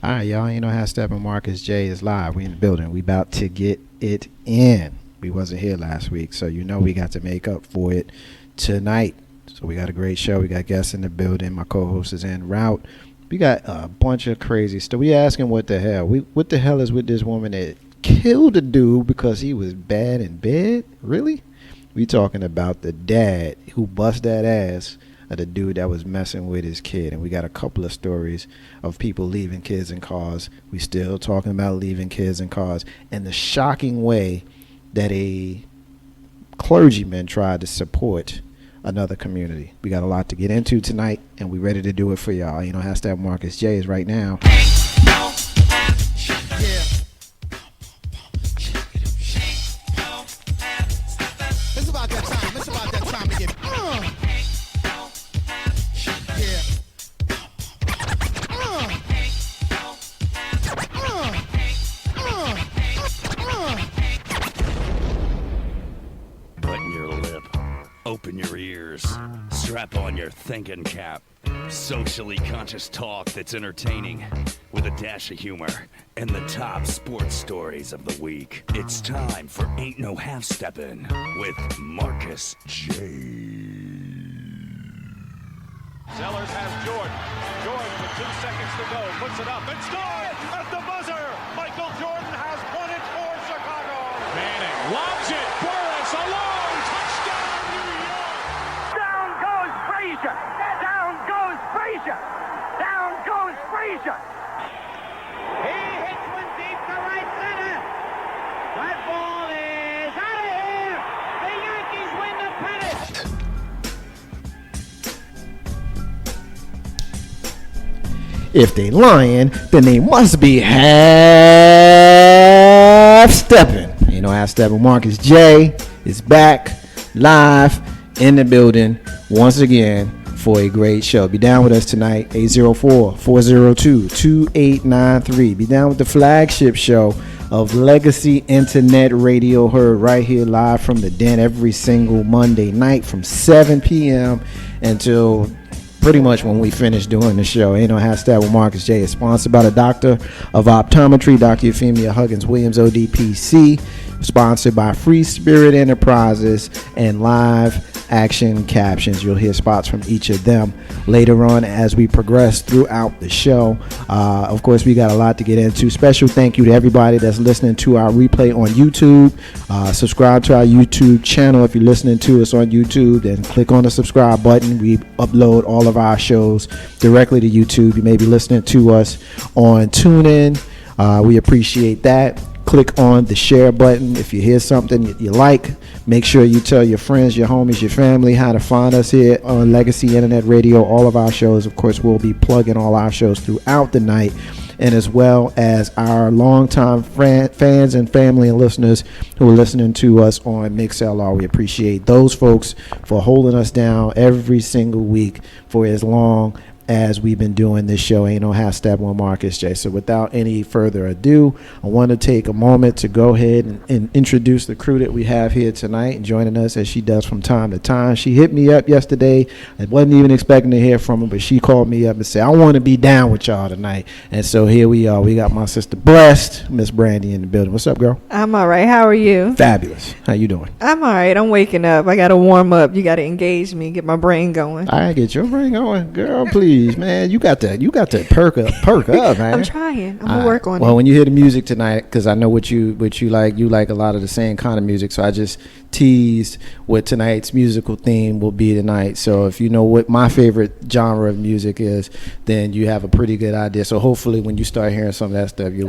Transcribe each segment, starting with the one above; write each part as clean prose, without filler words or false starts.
All right, y'all. You know how Steppin Marcus J is live. We in the building. We about to get it in. We wasn't here last week, so you know we got to make up for it tonight. So we got a great show. We got guests in the building. My co-host is en route. We got a bunch of crazy stuff. We asking what the hell. What the hell is with this woman that killed a dude because he was bad in bed? Really? We talking about the dad who bust that ass of the dude that was messing with his kid. And we got a couple of stories of people leaving kids in cars. We still talking about leaving kids in cars and the shocking way that a clergyman tried to support another community. We got a lot to get into tonight, and we ready to do it for y'all. You know, hashtag Marcus J is right now. It's about that time. It's about that time to get. Button your lip, open your ears, strap on your thinking cap. Socially conscious talk that's entertaining with a dash of humor and the top sports stories of the week. It's time for Ain't No Half Steppin' with Marcus J. Sellers has Jordan. Jordan with 2 seconds to go. Puts it up and scores at the buzzer. Michael Jordan has won it for Chicago. Manning lobs it. Burris alone. Touchdown, New York. Down goes Frazier. Down goes Frazier. Down goes Frazier. He hits one deep to right center. That ball is out of here. The Yankees win the pennant. If they lying, then they must be half stepping. You know, half stepping. Marcus J is back live in the building once again for a great show. Be down with us tonight, 804-402-2893. Be down with the flagship show of Legacy Internet Radio, heard right here live from the den every single Monday night from 7 p.m. until pretty much when we finish doing the show. Ain't No Hashtag with Marcus J is sponsored by the Doctor of Optometry, Dr. Euphemia Huggins Williams, ODPC, sponsored by Free Spirit Enterprises and Live Action Captions. You'll hear spots from each of them later on as we progress throughout the show. Of course, we got a lot to get into. Special thank you to everybody that's listening to our replay on YouTube. Subscribe to our YouTube channel if you're listening to us on YouTube, then click on the subscribe button. We upload all of our shows directly to YouTube. You may be listening to us on TuneIn. We appreciate that. Click on the share button. If you hear something you like, make sure you tell your friends, your homies, your family how to find us here on Legacy Internet Radio. All of our shows, of course, we'll be plugging all our shows throughout the night, and as well as our longtime fans and family and listeners who are listening to us on MixLR. We appreciate those folks for holding us down every single week for as long as we've been doing this show. Ain't No Half Step on Marcus J. So without any further ado, I want to take a moment to go ahead and introduce the crew that we have here tonight and joining us as she does from time to time. She hit me up yesterday. I wasn't even expecting to hear from her, but she called me up and said, I want to be down with y'all tonight. And so here we are. We got my sister Blessed, Miss Brandy, in the building. What's up, girl? I'm all right. How are you? Fabulous. How you doing? I'm all right. I'm waking up. I got to warm up. You got to engage me, get my brain going. I get your brain going. Girl, please. Man, you got to perk up, man. I'm trying. I'm gonna work on it. Well, when you hear the music tonight, because I know what you like a lot of the same kind of music, so I just teased what tonight's musical theme will be tonight. So if you know what my favorite genre of music is, then you have a pretty good idea. So hopefully when you start hearing some of that stuff, you'll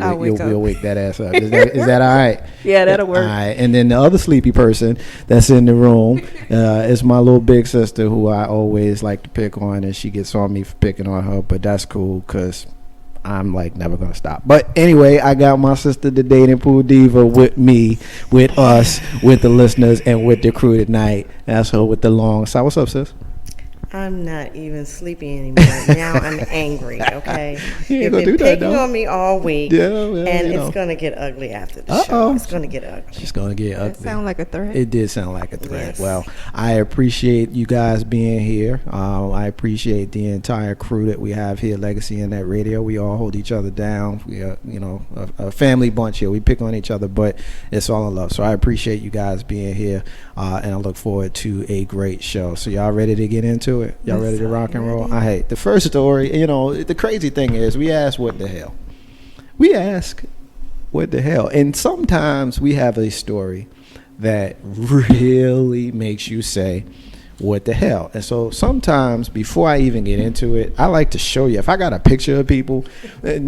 wake that ass up. Is that all right? Yeah, that'll work. All right. And then the other sleepy person that's in the room is my little big sister, who I always like to pick on, and she gets on me for picking on her, but that's cool because I'm like never gonna stop. But anyway, I got my sister, the dating pool diva, with me, with us, with the listeners, and with the crew tonight. That's her with the long side. What's up, sis? I'm not even sleepy anymore. Now I'm angry, okay? You've gonna been do that, picking though. on me all week, Yeah, well, and you know. it's going to get ugly after the show. It's going to get ugly. She's gonna get That ugly. sound like a threat. It did sound like a threat. Yes. Well, I appreciate you guys being here. I appreciate the entire crew that we have here, Legacy Internet Radio. We all hold each other down. We are, a family bunch here. We pick on each other, but it's all in love. So I appreciate you guys being here, and I look forward to a great show. So y'all ready to get into it? Y'all ready to rock and roll? I hate the first story. The crazy thing is we ask what the hell. We ask what the hell, and sometimes we have a story that really makes you say, what the hell? And so sometimes before I even get into it, I like to show you. If I got a picture of people, I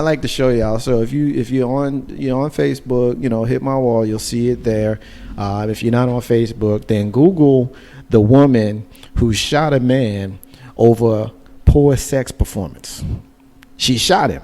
like to show y'all. So if you're on Facebook, hit my wall, you'll see it there. If you're not on Facebook, then Google the woman who shot a man over poor sex performance. She shot him.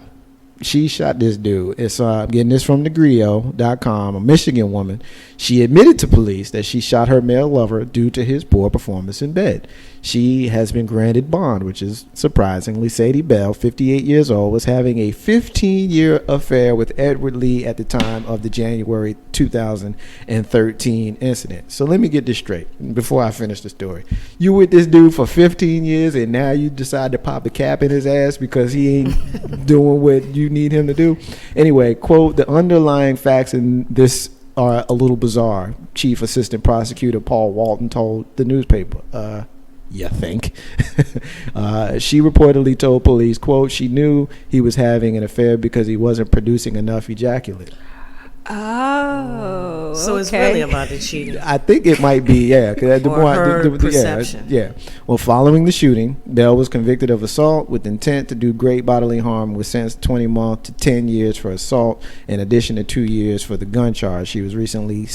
She shot this dude. It's getting this from thegrio.com, a Michigan woman. She admitted to police that she shot her male lover due to his poor performance in bed. She has been granted bond, which is surprisingly. Sadie Bell, 58 years old, was having a 15-year affair with Edward Lee at the time of the January 2013 incident. So let me get this straight before I finish the story. You with this dude for 15 years and now you decide to pop a cap in his ass because he ain't doing what you need him to do? Anyway, quote, the underlying facts in this are a little bizarre, Chief Assistant Prosecutor Paul Walton told the newspaper. You think? She reportedly told police, quote, she knew he was having an affair because he wasn't producing enough ejaculate. Oh, So it's really about the cheating. I think it might be, yeah. 'Cause the Or more her perception. Yeah. Well, following the shooting, Bell was convicted of assault with intent to do great bodily harm, was sentenced 20 months to 10 years for assault, in addition to 2 years for the gun charge. She was recently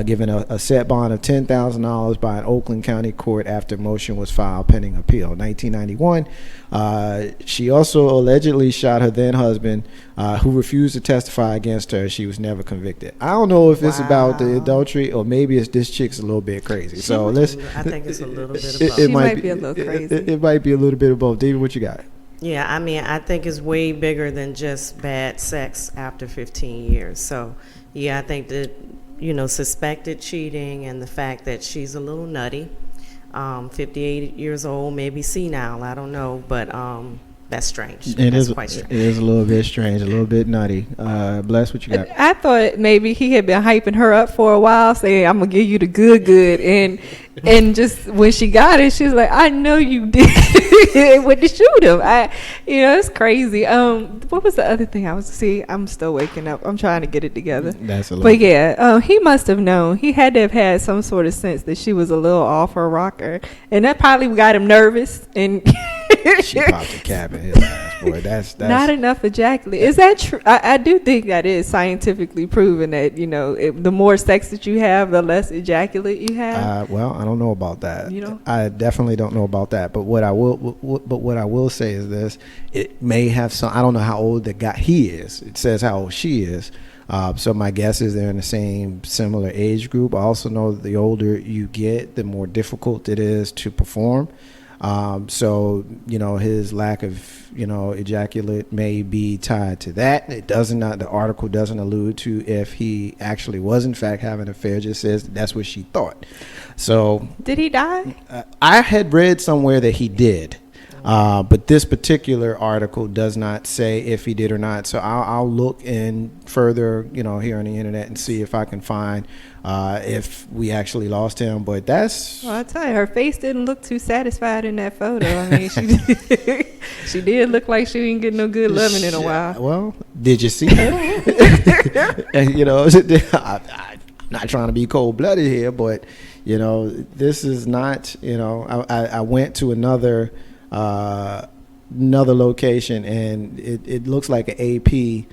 given a set bond of $10,000 by an Oakland County court after motion was filed pending appeal. 1991. She also allegedly shot her then husband, who refused to testify against her. She was never convicted. I don't know if it's about the adultery or maybe it's this chick's a little bit crazy. So I think it's a little bit of both. She might be a little crazy. It might be a little bit of both. David, what you got? Yeah, I mean, I think it's way bigger than just bad sex after 15 years. So, yeah, I think that, suspected cheating and the fact that she's a little nutty, 58 years old, maybe senile, I don't know, but that's strange. That's quite strange. It is a little bit strange, a little bit nutty. Bless, what you got? I thought maybe he had been hyping her up for a while, saying, I'm going to give you the good. And just when she got it, she was like, I know you did. Went to shoot him. It's crazy. What was the other thing I was see? I'm still waking up. I'm trying to get it together. That's a little. But yeah, he must have known. He had to have had some sort of sense that she was a little off her rocker, and that probably got him nervous. And she popped a cap in his ass, boy. That's not enough ejaculate. Is that true? I do think that is scientifically proven that the more sex that you have, the less ejaculate you have. Well, I don't know about that. You I definitely don't know about that. But what I will say is this: it may have some. I don't know how old the guy he is. It says how old she is. So my guess is they're in the same similar age group. I also know that the older you get, the more difficult it is to perform. So his lack of ejaculate may be tied to that. The article doesn't allude to if he actually was in fact having an affair. It just says that's what she thought. So did he die? I had read somewhere that he did. But this particular article does not say if he did or not. So I'll look in further, here on the internet and see if I can find if we actually lost him. But that's... Well, I'll tell you, her face didn't look too satisfied in that photo. I mean, she did look like she didn't get no good loving in a while. Well, did you see her? I'm not trying to be cold-blooded here, but, this is not, I went to another location, and it looks like an AP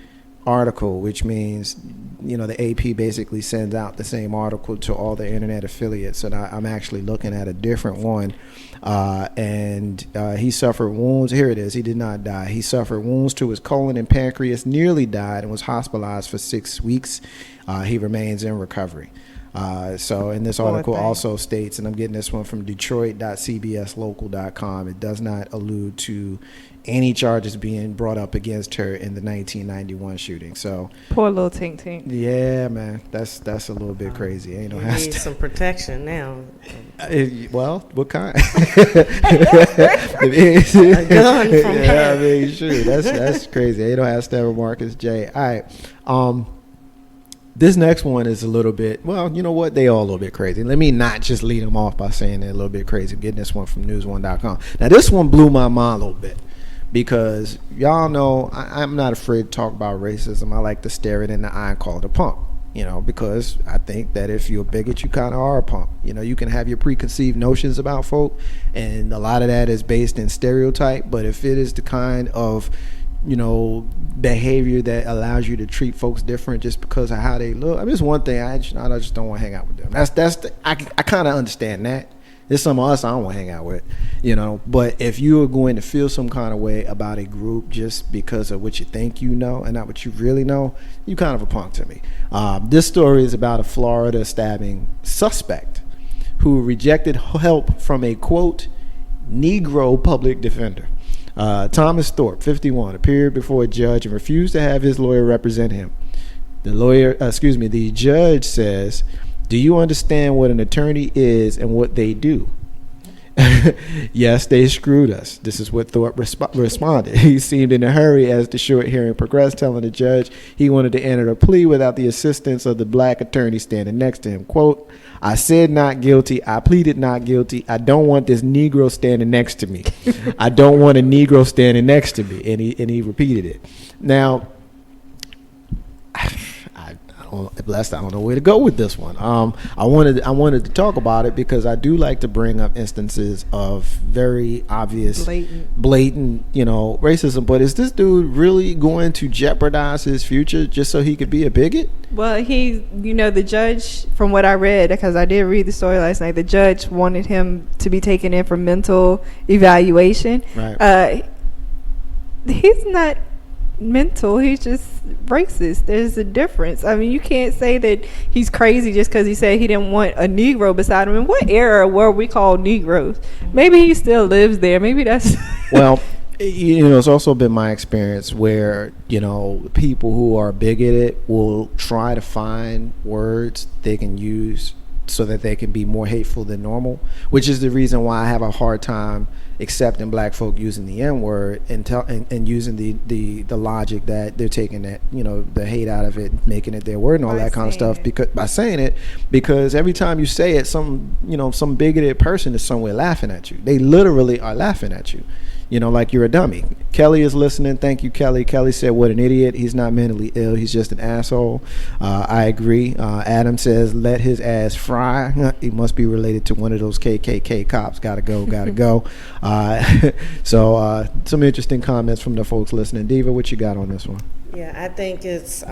article, which means the AP basically sends out the same article to all the internet affiliates, and I'm actually looking at a different one, and he suffered wounds. Here it is. He did not die. He suffered wounds to his colon and pancreas, nearly died, and was hospitalized for 6 weeks. He remains in recovery. So, and this Poor article thing. also states, and I'm getting this one from Detroit.cbslocal.com, it does not allude to any charges being brought up against her in the 1991 shooting. So, Poor little Tink Tink. yeah, man, that's a little bit crazy. Ain't no You need some protection now. well, what kind? A gun from Yeah, I her. mean, sure, that's crazy. Ain't no have Steppin Marcus J. All right, this next one is a little bit, well, you know what? They all a little bit crazy. Let me not just lead them off by saying they're a little bit crazy. I'm getting this one from news1.com. Now, this one blew my mind a little bit because y'all know I'm not afraid to talk about racism. I like to stare it in the eye and call it a punk, you know, because I think that if you're a bigot, you kind of are a punk. You know, you can have your preconceived notions about folk, and a lot of that is based in stereotype, but if it is the kind of, you know, behavior that allows you to treat folks different just because of how they look. I mean, it's one thing. I just don't want to hang out with them. I kind of understand that. There's some of us I don't want to hang out with, you know. But if you are going to feel some kind of way about a group just because of what you think you know and not what you really know, you kind of a punk to me. This story is about a Florida stabbing suspect who rejected help from a, quote, Negro public defender. Thomas Thorpe, 51, appeared before a judge and refused to have his lawyer represent him. The judge says, "Do you understand what an attorney is and what they do?" "Yes, they screwed us." This is what Thorpe responded. He seemed in a hurry as the short hearing progressed, telling the judge he wanted to enter a plea without the assistance of the black attorney standing next to him. Quote, "I said not guilty. I pleaded not guilty. I don't want this Negro standing next to me. I don't want a Negro standing next to me." And he repeated it. Now, I don't know where to go with this one. I wanted to talk about it because I do like to bring up instances of very obvious, blatant, you know, racism. But is this dude really going to jeopardize his future just so he could be a bigot? Well, the judge, from what I read, because I did read the story last night, the judge wanted him to be taken in for mental evaluation. Right. He's not mental, he's just racist. There's a difference. I mean, you can't say that he's crazy just because he said he didn't want a Negro beside him. In what era were we called Negroes? Maybe he still lives there. Maybe that's well, you know, it's also been my experience where, you know, people who are bigoted will try to find words they can use so that they can be more hateful than normal, which is the reason why I have a hard time accepting black folk using the N-word and using the logic that they're taking that, you know, the hate out of it, making it their word and all that kind of stuff because every time you say it, some bigoted person is somewhere laughing at you. They literally are laughing at you. You know, like you're a dummy. Kelly is listening. Thank you, Kelly. Kelly said, "What an idiot. He's not mentally ill. He's just an asshole." I agree. Adam says, "Let his ass fry." He must be related to one of those KKK cops. Gotta go. So some interesting comments from the folks listening. Diva, what you got on this one? Yeah, I think it's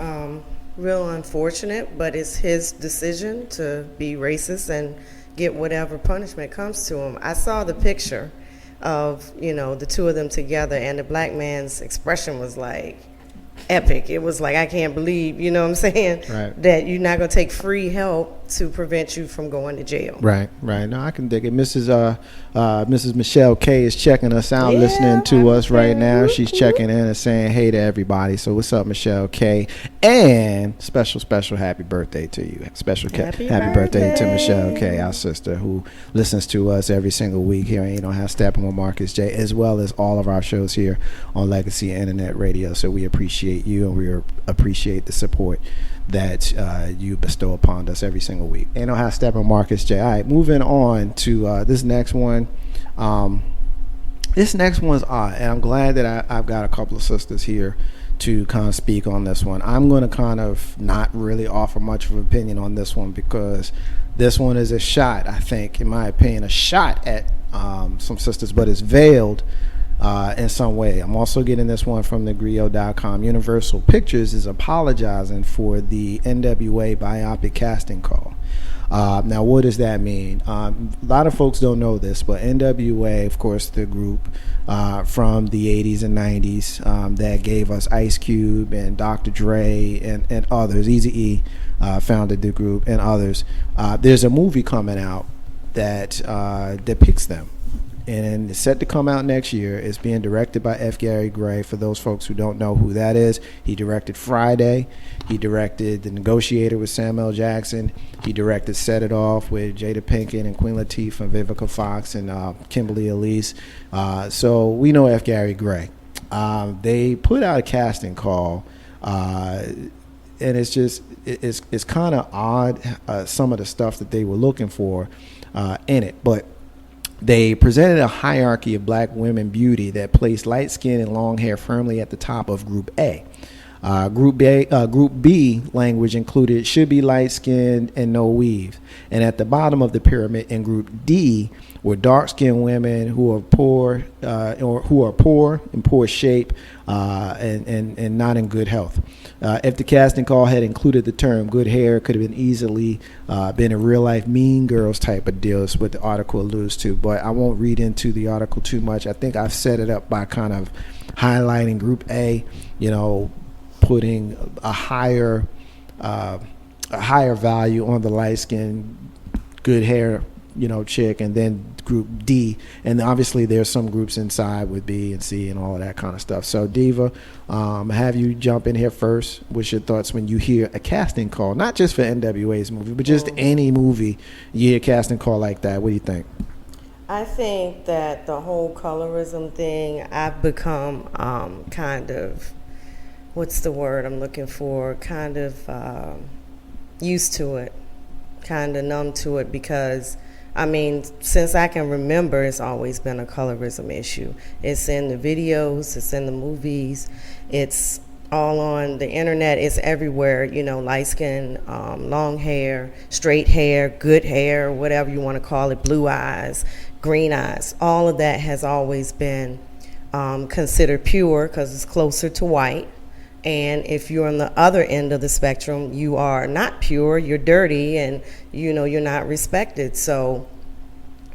real unfortunate, but it's his decision to be racist and get whatever punishment comes to him. I saw the picture of, you know, the two of them together, and the black man's expression was like epic. It was like, I can't believe, you know what I'm saying, right, that you're not going to take free help to prevent you from going to jail. Right. No, I can dig it. Mrs. Michelle K is checking us out, listening to us right now. She's checking in and saying hey to everybody. So what's up, Michelle K? And special happy birthday to you. Happy birthday to Michelle K, our sister who listens to us every single week here. And you know how Steppin with Marcus J, as well as all of our shows here on Legacy Internet Radio. So we appreciate you and we appreciate the support that you bestow upon us every single week. Ain't no how Steppin Marcus J. All right, moving on to this next one. This next one's odd, and I'm glad that I've got a couple of sisters here to kind of speak on this one. I'm going to kind of not really offer much of an opinion on this one because this one is a shot, I think, in my opinion, a shot at some sisters, but it's veiled in some way. I'm also getting this one from thegrio.com. Universal Pictures is apologizing for the NWA biopic casting call. Now, what does that mean? A lot of folks don't know this, but NWA, of course, the group from the 80s and 90s that gave us Ice Cube and Dr. Dre and others, Eazy-E founded the group and others. There's a movie coming out that depicts them. And it's set to come out next year. It's being directed by F. Gary Gray. For those folks who don't know who that is, he directed Friday. He directed The Negotiator with Samuel Jackson. He directed Set It Off with Jada Pinkett and Queen Latifah and Vivica Fox and Kimberly Elise. So we know F. Gary Gray. They put out a casting call, and it's kind of odd, some of the stuff that they were looking for in it, but they presented a hierarchy of black women beauty that placed light skin and long hair firmly at the top of Group A. Group B language included should be light skinned and no weave. And at the bottom of the pyramid in Group D were dark skinned women who are poor in poor shape and not in good health. If the casting call had included the term good hair, it could have been easily been a real life Mean Girls type of deal, is what the article alludes to. But I won't read into the article too much. I think I've set it up by kind of highlighting Group A, putting a higher value on the light skin, good hair, chick, and then Group D, and obviously there's some groups inside with B and C and all of that kind of stuff. So Diva, have you jump in here first. What's your thoughts when you hear a casting call, not just for NWA's movie, but just any movie you hear a casting call like that? What do you think? I think that the whole colorism thing, I've become kind of, what's the word I'm looking for, kind of used to it, kind of numb to it, because since I can remember, it's always been a colorism issue. It's in the videos, it's in the movies, it's all on the internet, it's everywhere, light skin, long hair, straight hair, good hair, whatever you want to call it, blue eyes, green eyes. All of that has always been considered pure because it's closer to white. And if you're on the other end of the spectrum, you are not pure, you're dirty, and you're not respected. So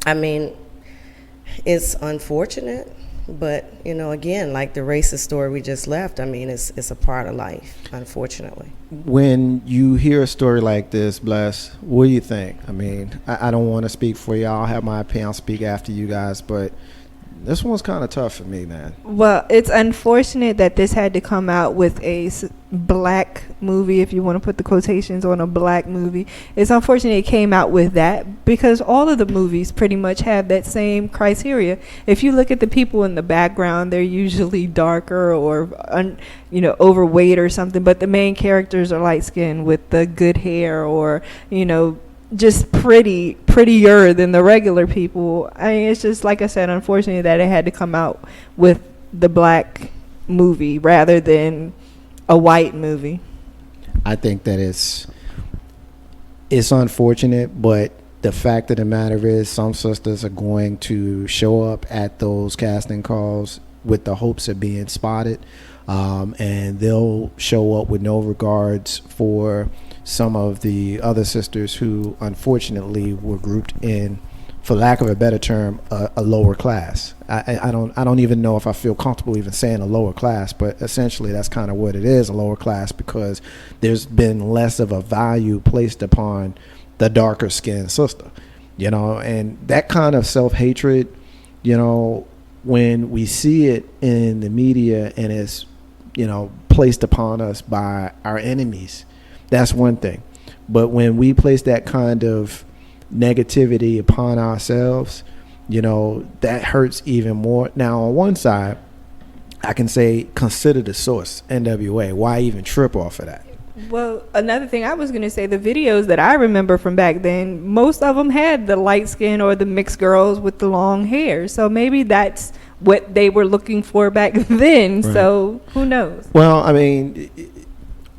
it's unfortunate, but again, like the racist story we just left, it's a part of life, unfortunately. When you hear a story like this, Bless, what do you think? I don't want to speak for you. I'll have my opinion. I'll speak after you guys, but this one's kind of tough for me, man. Well, it's unfortunate that this had to come out with a black movie, if you want to put the quotations on a black movie. It's unfortunate it came out with that, because all of the movies pretty much have that same criteria. If you look at the people in the background, they're usually darker or overweight or something, but the main characters are light skinned with the good hair, or just prettier than the regular people. It's just, like I said, unfortunate that it had to come out with the black movie rather than a white movie. I think that it's unfortunate, but the fact of the matter is some sisters are going to show up at those casting calls with the hopes of being spotted, and they'll show up with no regards for some of the other sisters who unfortunately were grouped in, for lack of a better term, a lower class. I don't even know if I feel comfortable even saying a lower class, but essentially that's kind of what it is, a lower class, because there's been less of a value placed upon the darker skinned sister, and that kind of self-hatred, when we see it in the media and it's placed upon us by our enemies, that's one thing. But when we place that kind of negativity upon ourselves, that hurts even more. Now, on one side, I can say consider the source, NWA. Why even trip off of that? Well, another thing I was going to say, the videos that I remember from back then, most of them had the light skin or the mixed girls with the long hair. So maybe that's what they were looking for back then. Right. So who knows? Well,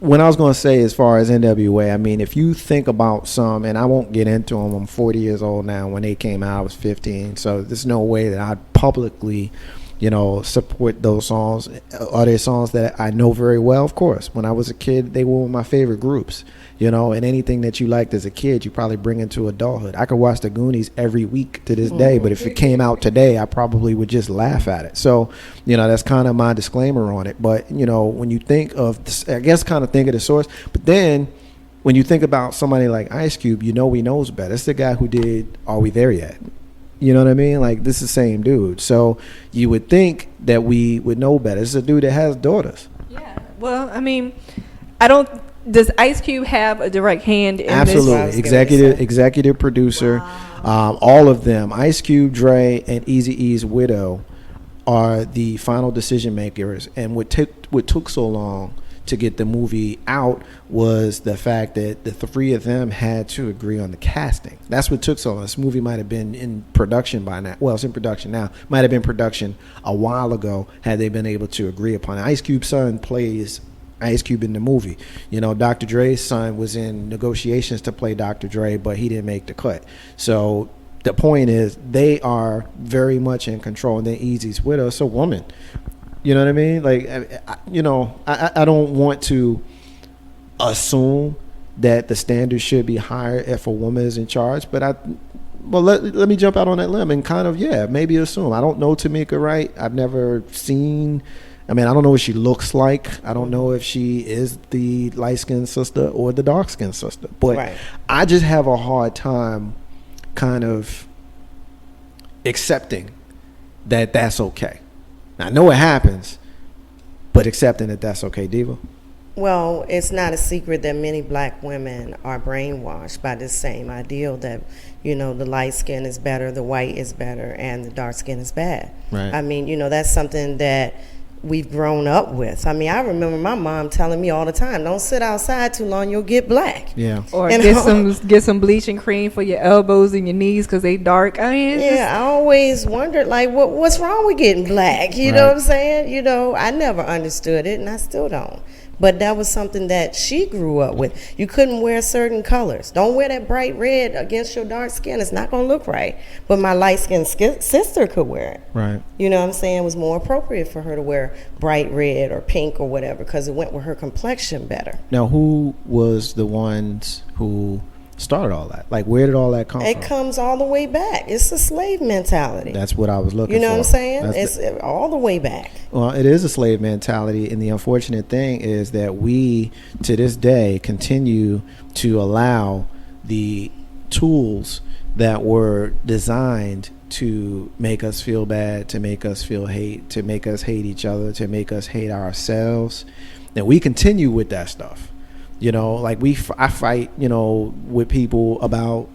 when I was going to say, as far as NWA, if you think about some, and I won't get into them, I'm 40 years old now. When they came out, I was 15. So there's no way that I'd publicly support those songs. Are there songs that I know very well? Of course. When I was a kid, they were one of my favorite groups. And anything that you liked as a kid, you probably bring into adulthood. I could watch the Goonies every week to this day, but if it came out today, I probably would just laugh at it. So, that's kind of my disclaimer on it. But, when you think of, I guess kind of think of the source, but then when you think about somebody like Ice Cube, he knows better. It's the guy who did Are We There Yet? You know what I mean? Like, this is the same dude. So you would think that we would know better. This is a dude that has daughters. Yeah. Well, I mean, does Ice Cube have a direct hand in Absolutely. this? Executive producer. Wow. All of them. Ice Cube, Dre, and Eazy-E's widow are the final decision makers. And what took so long to get the movie out was the fact that the three of them had to agree on the casting. That's what took so long. This movie might have been in production by now. Well, it's in production now. Might have been production a while ago had they been able to agree upon it. Ice Cube's son plays Ice Cube in the movie. Dr. Dre's son was in negotiations to play Dr. Dre, but he didn't make the cut. So the point is they are very much in control. And then Eazy's widow, it's a woman. You know what I mean? Like, I don't want to assume that the standard should be higher if a woman is in charge, but let me jump out on that limb and kind of, maybe assume. I don't know Tamika Wright. I've never seen, I don't know what she looks like. I don't know if she is the light-skinned sister or the dark-skinned sister. But I just have a hard time kind of accepting that that's okay. Now, I know it happens, but accepting that that's okay, Diva. Well, it's not a secret that many black women are brainwashed by this same ideal that, the light skin is better, the white is better, and the dark skin is bad. Right. That's something that we've grown up with. I remember my mom telling me all the time, don't sit outside too long, you'll get black. Yeah. Or get some bleaching cream for your elbows and your knees because they dark. I always wondered, like, what's wrong with getting black? You know what I'm saying? I never understood it, and I still don't. But that was something that she grew up with. You couldn't wear certain colors. Don't wear that bright red against your dark skin. It's not going to look right. But my light-skinned sister could wear it. Right. You know what I'm saying? It was more appropriate for her to wear bright red or pink or whatever because it went with her complexion better. Now, who was the ones who started all that? Like, where did all that come from? It comes all the way back. It's a slave mentality. That's what I was looking for. You know what I'm saying? It's all the way back. Well, it is a slave mentality, and the unfortunate thing is that we, to this day, continue to allow the tools that were designed to make us feel bad, to make us feel hate, to make us hate each other, to make us hate ourselves, that we continue with that stuff. Like I fight, with people about,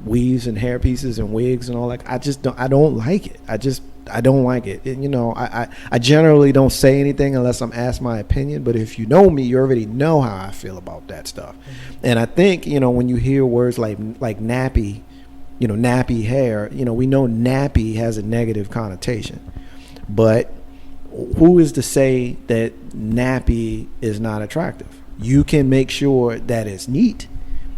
weaves and hair pieces and wigs and all that. I don't like it. I don't like it. And, I generally don't say anything unless I'm asked my opinion. But if you know me, you already know how I feel about that stuff. Mm-hmm. And I think, when you hear words like nappy, nappy hair, we know nappy has a negative connotation. But who is to say that nappy is not attractive? You can make sure that it's neat,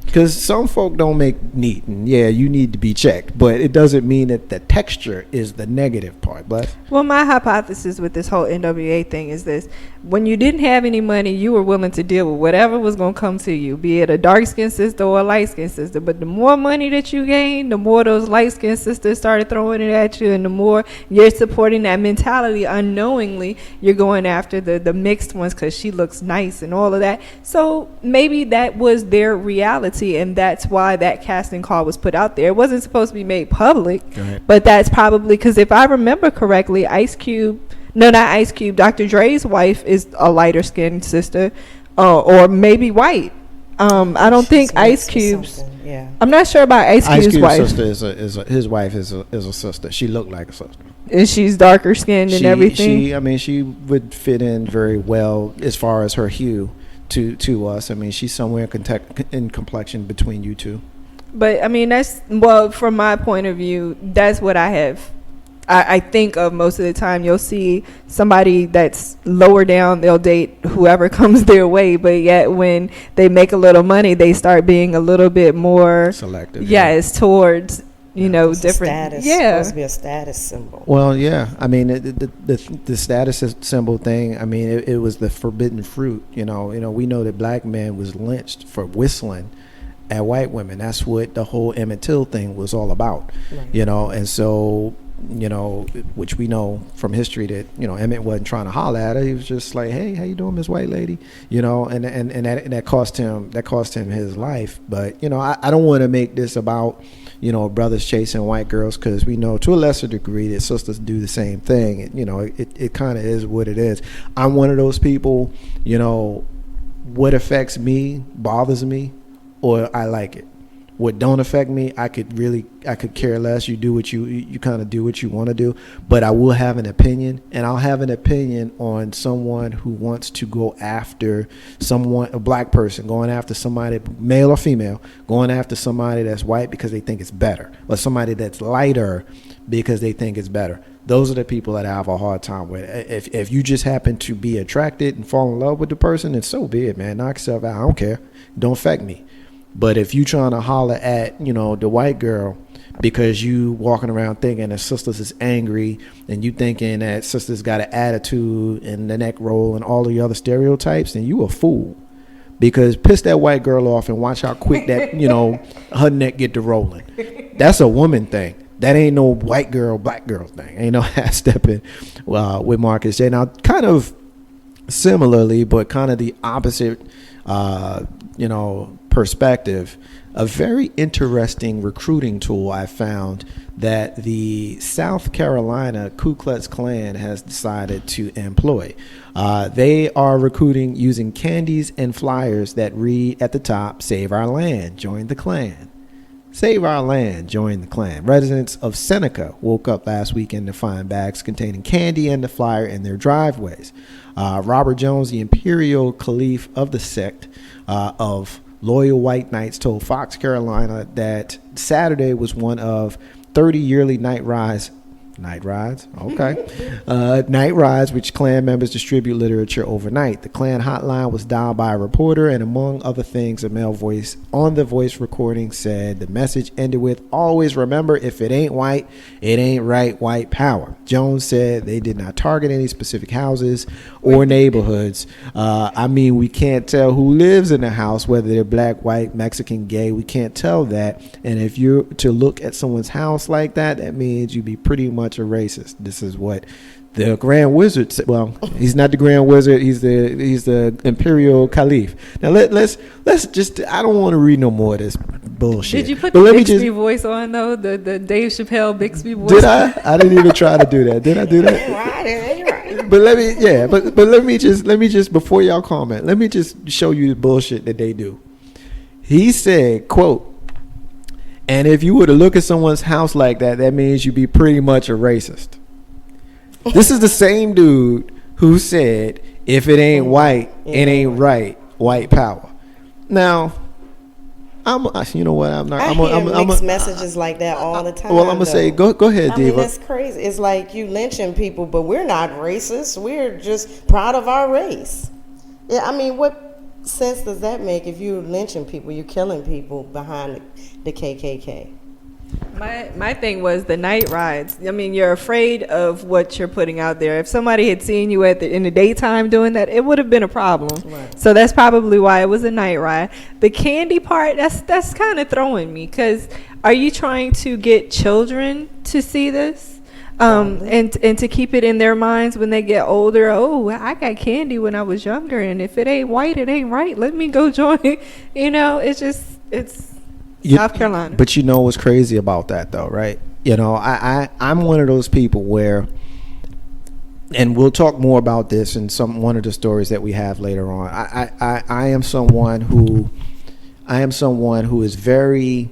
because some folk don't make neat, and you need to be checked, but it doesn't mean that the texture is the negative part. But well, my hypothesis with this whole NWA thing is this: when you didn't have any money, you were willing to deal with whatever was going to come to you, be it a dark-skinned sister or a light-skinned sister. But the more money that you gained, the more those light-skinned sisters started throwing it at you, and the more you're supporting that mentality unknowingly, you're going after the mixed ones because she looks nice and all of that. So maybe that was their reality, and that's why that casting call was put out there. It wasn't supposed to be made public, but that's probably because if I remember correctly, Dr. Dre's wife is a lighter skinned sister, or maybe white. I don't think Ice Cube's. Yeah, I'm not sure about Ice Cube's wife. Sister his wife is a sister. She looked like a sister. And she's darker skinned and everything. She would fit in very well as far as her hue to us. She's somewhere in complexion between you two. But that's from my point of view, that's what I have. I think of most of the time. You'll see somebody that's lower down, they'll date whoever comes their way, but yet when they make a little money, they start being a little bit more selective. Yes, towards It's different. A status, Yeah. supposed to be a status symbol. Well, yeah. I mean, the status symbol thing. I mean, it was the forbidden fruit. We know that black men was lynched for whistling at white women. That's what the whole Emmett Till thing was all about. Right. And so which we know from history that Emmett wasn't trying to holler at her. He was just like, "Hey, how you doing, Miss White Lady?" And that cost him his life. But I don't want to make this about brothers chasing white girls, because we know to a lesser degree that sisters do the same thing. It kind of is what it is. I'm one of those people. What affects me bothers me, or I like it. What don't affect me, I could care less. You do what you kind of do what you want to do, but I will have an opinion, and I'll have an opinion on someone who wants to go after a black person, going after somebody, male or female, going after somebody that's white because they think it's better, or somebody that's lighter because they think it's better. Those are the people that I have a hard time with. If you just happen to be attracted and fall in love with the person, then so be it, man. Knock yourself out. I don't care. Don't affect me. But if you trying to holler at, the white girl because you walking around thinking that sisters is angry, and you thinking that sisters got an attitude and the neck roll and all the other stereotypes, then you a fool. Because piss that white girl off and watch how quick that, her neck get to rolling. That's a woman thing. That ain't no white girl, black girl thing. Ain't no Steppin with Marcus J. Now, kind of similarly, but kind of the opposite, perspective, a very interesting recruiting tool I found that the South Carolina Ku Klux Klan has decided to employ. They are recruiting using candies and flyers that read at the top, "Save our land, join the Klan." Save our land, join the Klan. Residents of Seneca woke up last weekend to find bags containing candy and the flyer in their driveways. Robert Jones, the imperial caliph of the sect of loyal white knights, told Fox Carolina that Saturday was one of 30 yearly night rides, which Klan members distribute literature overnight. The Klan hotline was dialed by a reporter, and among other things, a male voice on the voice recording said the message ended with, "Always remember, if it ain't white, it ain't right, white power." Jones said they did not target any specific houses or neighborhoods. We can't tell who lives in the house, whether they're black, white, Mexican, gay. We can't tell that. And if you're to look at someone's house like that, that means you'd be pretty much a racist. This is what the Grand Wizard said. Well, he's not the Grand Wizard. He's the Imperial Caliph. Now let's just. I don't want to read no more of this bullshit. Did you put the Bixby voice on though? The Dave Chappelle Bixby voice. Did I? I didn't even try to do that. Did I do that? Right. But let me just before y'all comment, let me just show you the bullshit that they do. He said, quote, "And if you were to look at someone's house like that, that means you'd be pretty much a racist." This is the same dude who said, "If it ain't white, it ain't right, white power." Now, you know what? I'm not. I hear mixed messages like that all the time. Well, I'm gonna say, go ahead, Diva. That's crazy. It's like you lynching people, but we're not racist. We're just proud of our race. Yeah, what sense does that make if you're lynching people, you're killing people behind the KKK? My thing was the night rides. You're afraid of what you're putting out there. If somebody had seen you in the daytime doing that, it would have been a problem. Right. So that's probably why it was a night ride. The candy part, that's kind of throwing me, because are you trying to get children to see this? And to keep it in their minds when they get older. Oh, I got candy when I was younger, and if it ain't white, it ain't right. Let me go join. It's South Carolina. But you know what's crazy about that, though, right? I'm one of those people where, and we'll talk more about this in one of the stories that we have later on. I am someone who is very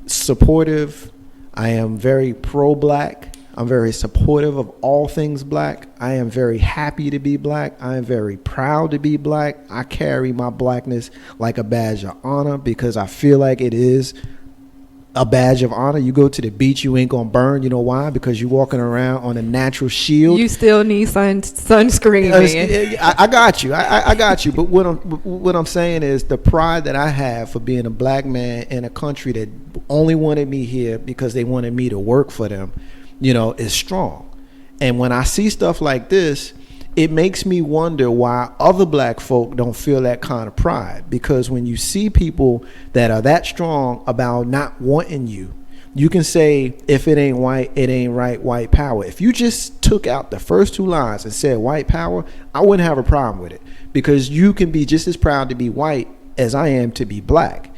supportive. I am very pro-black. I'm very supportive of all things black. I am very happy to be black. I am very proud to be black. I carry my blackness like a badge of honor because I feel like it is a badge of honor. You go to the beach, you ain't gonna burn. You know why? Because you're walking around on a natural shield. You still need sunscreen, man. I got you. I got you. But what I'm saying is the pride that I have for being a black man in a country that only wanted me here because they wanted me to work for them, is strong. And when I see stuff like this, it makes me wonder why other black folk don't feel that kind of pride. Because when you see people that are that strong about not wanting you, you can say, if it ain't white, it ain't right, white power. If you just took out the first two lines and said white power, I wouldn't have a problem with it. Because you can be just as proud to be white as I am to be black.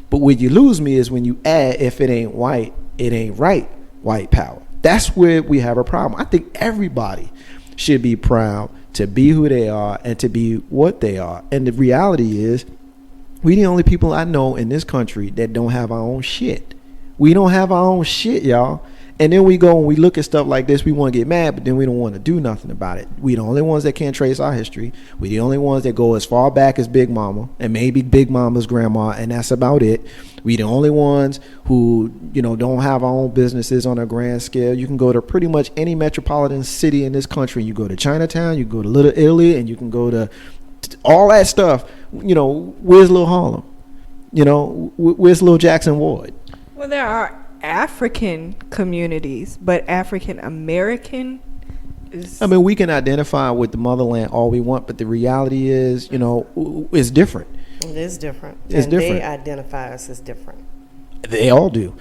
But where you lose me is when you add, if it ain't white, it ain't right, white power. That's where we have a problem. I think everybody should be proud to be who they are and to be what they are. And the reality is, we the only people I know in this country that don't have our own shit. We don't have our own shit, y'all. And then we go and we look at stuff like this, we want to get mad, but then we don't want to do nothing about it. We the only ones that can't trace our history. We the only ones that go as far back as Big Mama and maybe Big Mama's grandma, and that's about it. We the only ones who, don't have our own businesses on a grand scale. You can go to pretty much any metropolitan city in this country. You go to Chinatown, you go to Little Italy, and you can go to all that stuff. Where's Little Harlem? Where's Little Jackson Ward? Well, there are African communities, but African American is... we can identify with the motherland all we want, but the reality is, it's different. It is different. It's different. They identify us as different. They all do.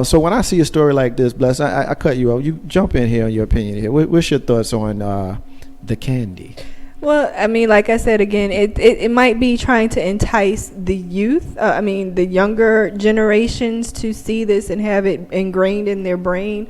So when I see a story like this, Bless, I cut you off. You jump in here on your opinion here. What's your thoughts on the candy? Well, like I said again, it might be trying to entice the youth, the younger generations to see this and have it ingrained in their brain.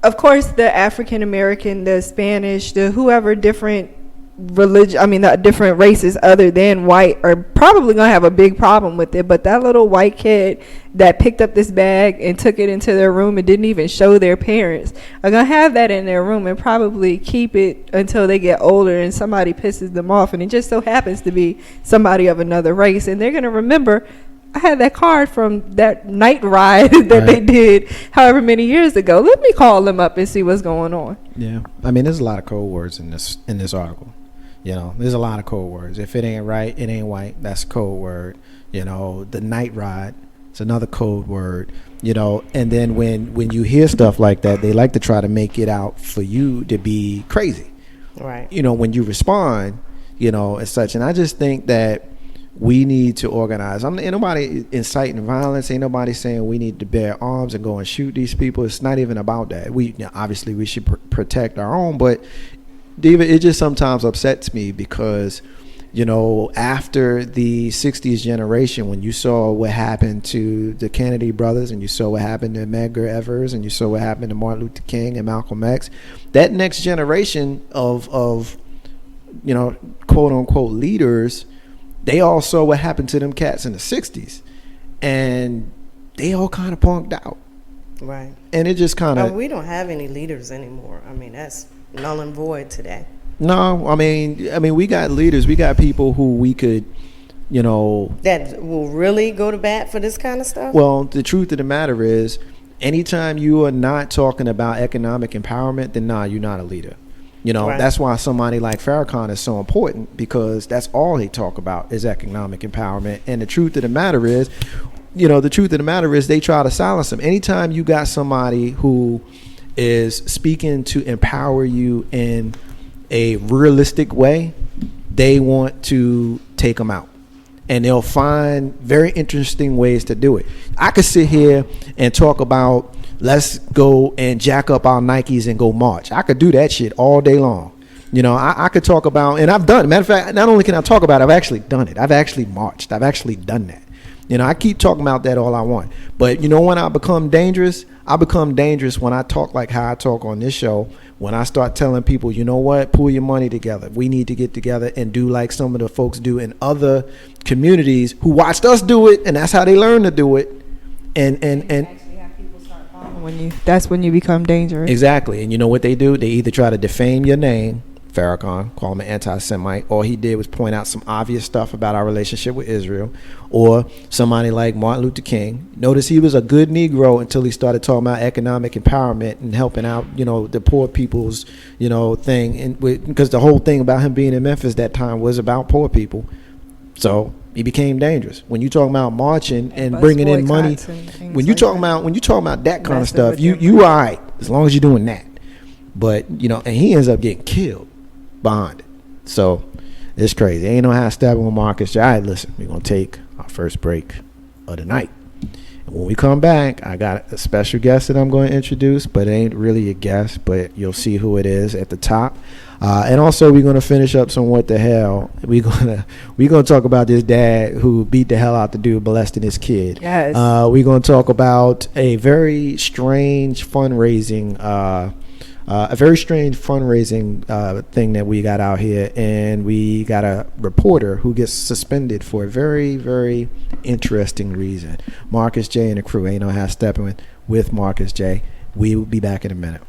Of course, the African American, the Spanish, the whoever different religion, the different races other than white are probably going to have a big problem with it. But that little white kid that picked up this bag and took it into their room and didn't even show their parents are going to have that in their room and probably keep it until they get older and somebody pisses them off. And it just so happens to be somebody of another race. And they're going to remember, I had that card from that night ride that they did however many years ago. Let me call them up and see what's going on. Yeah. There's a lot of code words in this article. There's a lot of code words. If it ain't right, it ain't white. That's a code word. The night ride, it's another code word. And then when you hear stuff like that, they like to try to make it out for you to be crazy. Right. When you respond, as such. And I just think that we need to organize. Ain't nobody inciting violence. Ain't nobody saying we need to bear arms and go and shoot these people. It's not even about that. Obviously we should protect our own, but David, it just sometimes upsets me because, after the 60s generation, when you saw what happened to the Kennedy brothers and you saw what happened to Medgar Evers and you saw what happened to Martin Luther King and Malcolm X, that next generation of quote unquote leaders, they all saw what happened to them cats in the 60s and they all kind of punked out. Right. And it just kind of... we don't have any leaders anymore. That's null and void today. No, we got leaders. We got people who we could, that will really go to bat for this kind of stuff. Well, the truth of the matter is, anytime you are not talking about economic empowerment, then you're not a leader. Right. That's why somebody like Farrakhan is so important, because that's all they talk about is economic empowerment. And the truth of the matter is, they try to silence them. Anytime you got somebody who is speaking to empower you in a realistic way, they want to take them out. And they'll find very interesting ways to do it. I could sit here and talk about, let's go and jack up our Nikes and go march. I could do that shit all day long. I could talk about, and I've done it. Matter of fact, not only can I talk about it, I've actually done it. I've actually marched. I've actually done that. I keep talking about that all I want. But when I become dangerous, I become dangerous when I talk like how I talk on this show. When I start telling people, you know what, pull your money together. We need to get together and do like some of the folks do in other communities who watched us do it, and that's how they learn to do it. And actually have people start following you. That's when you become dangerous. Exactly. And you know what they do? They either try to defame your name Farrakhan, call him an anti-Semite. All he did was point out some obvious stuff about our relationship with Israel. Or somebody like Martin Luther King. Notice he was a good Negro until he started talking about economic empowerment and helping out, the poor people's, thing. And because the whole thing about him being in Memphis that time was about poor people. So he became dangerous. When you talking about marching and bringing in money, when you talking about that kind of stuff, you all right as long as you're doing that. But and he ends up getting killed behind it. So it's crazy. Ain't no how to stab with Marcus J. All right, listen, we're gonna take our first break of the night. And when we come back, I got a special guest that I'm going to introduce, but it ain't really a guest, but you'll see who it is at the top. And also we're gonna finish up some what the hell. We're gonna talk about this dad who beat the hell out the dude molesting his kid. Yes. We're gonna talk about a very strange fundraising thing that we got out here, and we got a reporter who gets suspended for a very, very interesting reason. Marcus J and the crew. Ain't no how stepping with Marcus J. We will be back in a minute.